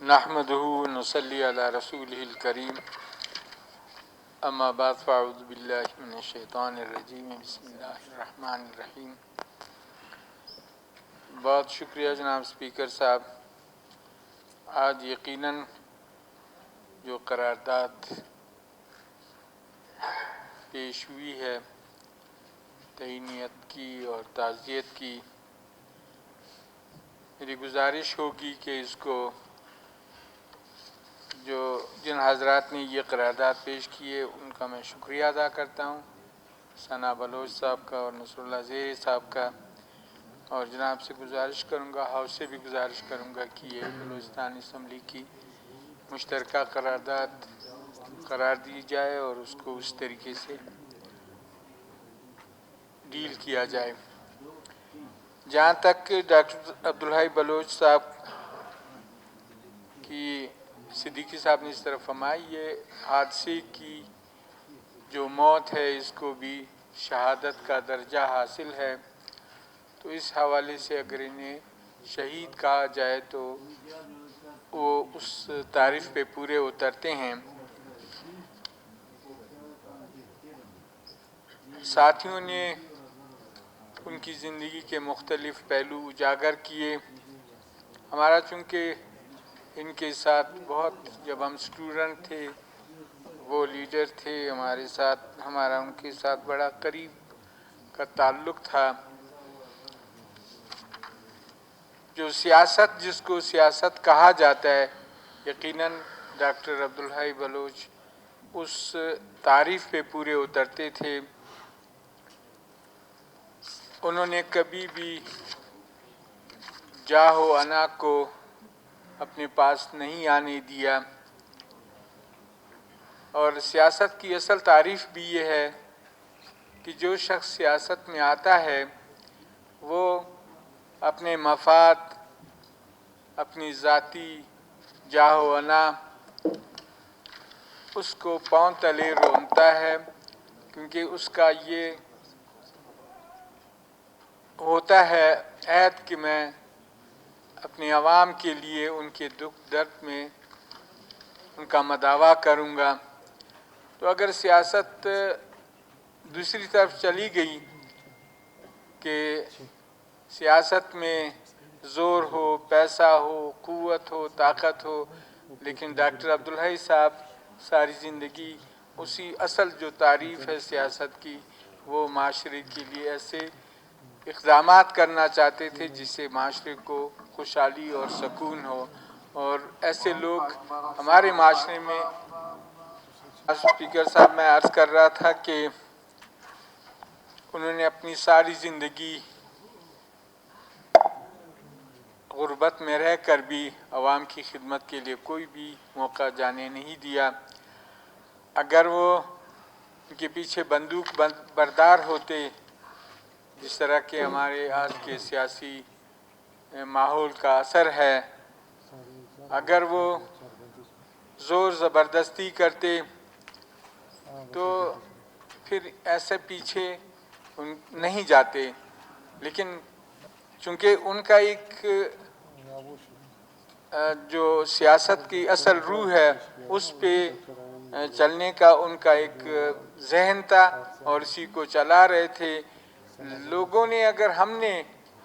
نحمدہ ونصلی علی رسولہ الکریم اما بعد فاعوذ باللہ من الشیطان الرجیم بسم اللہ الرحمن الرحیم۔ بہت شکریہ جناب اسپیکر صاحب۔ آج یقیناً جو قرارداد پیش ہوئی ہے تعینیت کی اور تعزیت کی، میری گزارش ہوگی کہ اس کو جن حضرات نے یہ قرارداد پیش کی ہے ان کا میں شکریہ ادا کرتا ہوں، ثنا بلوچ صاحب کا اور نصر اللہ زیری صاحب کا، اور جناب سے گزارش کروں گا، ہاؤس سے بھی گزارش کروں گا کہ یہ بلوچستان اسمبلی کی مشترکہ قرارداد قرار دی جائے اور اس کو اس طریقے سے ڈیل کیا جائے۔ جہاں تک ڈاکٹر عبدالحی بلوچ صاحب کی صدیقی صاحب نے اس طرف فرمائی، یہ حادثے کی جو موت ہے اس کو بھی شہادت کا درجہ حاصل ہے، تو اس حوالے سے اگر انہیں شہید کہا جائے تو وہ اس تعریف پہ پورے اترتے ہیں۔ ساتھیوں نے ان کی زندگی کے مختلف پہلو اجاگر کیے۔ ہمارا چونکہ ان کے ساتھ بہت، جب ہم اسٹوڈنٹ تھے وہ لیڈر تھے ہمارے ساتھ، ہمارا ان کے ساتھ بڑا قریب کا تعلق تھا۔ جو سیاست، جس کو سیاست کہا جاتا ہے، یقیناً ڈاکٹر عبدالحی بلوچ اس تعریف پہ پورے اترتے تھے۔ انہوں نے کبھی بھی جاہ و انا کو اپنے پاس نہیں آنے دیا، اور سیاست کی اصل تعریف بھی یہ ہے کہ جو شخص سیاست میں آتا ہے وہ اپنے مفاد، اپنی ذاتی جاہ و انا اس کو پاؤں تلے رونتا ہے، کیونکہ اس کا یہ ہوتا ہے عہد کہ میں اپنے عوام کے لیے ان کے دکھ درد میں ان کا مداوع کروں گا۔ تو اگر سیاست دوسری طرف چلی گئی کہ سیاست میں زور ہو، پیسہ ہو، قوت ہو، طاقت ہو، لیکن ڈاکٹر عبدالحی صاحب ساری زندگی اسی اصل جو تعریف ہے سیاست کی، وہ معاشرے کے لیے ایسے اقدامات کرنا چاہتے تھے جس سے معاشرے کو خوشحالی اور سکون ہو، اور ایسے لوگ ہمارے معاشرے میں۔ اسپیکر صاحب، میں عرض کر رہا تھا کہ انہوں نے اپنی ساری زندگی غربت میں رہ کر بھی عوام کی خدمت کے لیے کوئی بھی موقع جانے نہیں دیا۔ اگر وہ ان کے پیچھے بندوق بردار ہوتے، جس طرح کے ہمارے آج کے سیاسی ماحول کا اثر ہے، اگر وہ زور زبردستی کرتے تو پھر ایسے پیچھے نہیں جاتے، لیکن چونکہ ان کا ایک جو سیاست کی اصل روح ہے اس پہ چلنے کا ان کا ایک ذہن تھا اور اسی کو چلا رہے تھے۔ لوگوں نے اگر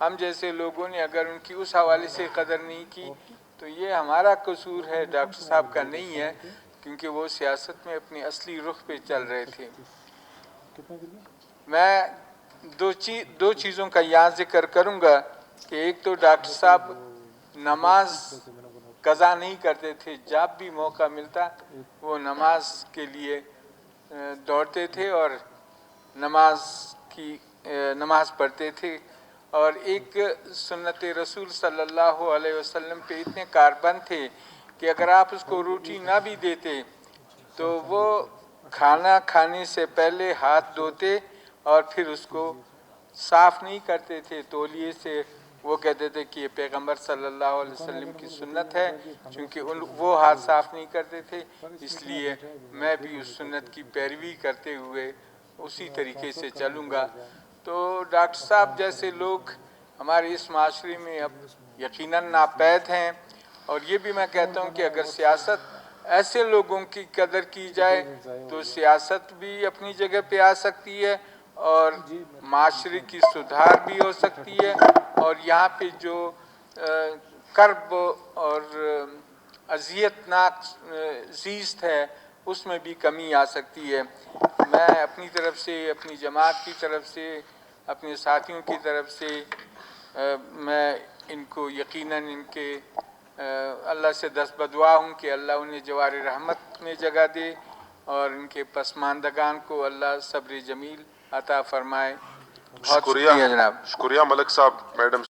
ہم جیسے لوگوں نے اگر ان کی اس حوالے سے قدر نہیں کی تو یہ ہمارا قصور ہے، ڈاکٹر صاحب کا نہیں ہے، کیونکہ وہ سیاست میں اپنی اصلی رخ پہ چل رہے تھے۔ میں دو چیزوں کا یہاں ذکر کروں گا کہ ایک تو ڈاکٹر صاحب نماز قضا نہیں کرتے تھے، جب بھی موقع ملتا وہ نماز کے لیے دوڑتے تھے اور نماز پڑھتے تھے، اور ایک سنت رسول صلی اللہ علیہ وسلم پہ اتنے کاربند تھے کہ اگر آپ اس کو روٹی نہ بھی دیتے تو وہ کھانا کھانے سے پہلے ہاتھ دھوتے اور پھر اس کو صاف نہیں کرتے تھے تولیے سے۔ وہ کہتے تھے کہ یہ پیغمبر صلی اللہ علیہ وسلم کی سنت ہے، چونکہ وہ ہاتھ صاف نہیں کرتے تھے، اس لیے میں بھی اس سنت کی پیروی کرتے ہوئے اسی طریقے سے چلوں گا۔ تو ڈاکٹر صاحب جیسے لوگ ہمارے اس معاشرے میں اب یقیناً ناپید ہیں، اور یہ بھی میں کہتا ہوں کہ اگر سیاست ایسے لوگوں کی قدر کی جائے تو سیاست بھی اپنی جگہ پہ آ سکتی ہے اور معاشرے کی سدھار بھی ہو سکتی ہے، اور یہاں پہ جو کرب اور اذیت ناک زیست ہے اس میں بھی کمی آ سکتی ہے۔ میں اپنی طرف سے، اپنی جماعت کی طرف سے، اپنے ساتھیوں کی طرف سے میں ان کو یقیناً ان کے اللہ سے دست بدعا ہوں کہ اللہ انہیں جوار رحمت میں جگہ دے اور ان کے پسماندگان کو اللہ صبر جمیل عطا فرمائے۔ بہت شکریہ جناب۔ شکریہ ملک صاحب، میڈم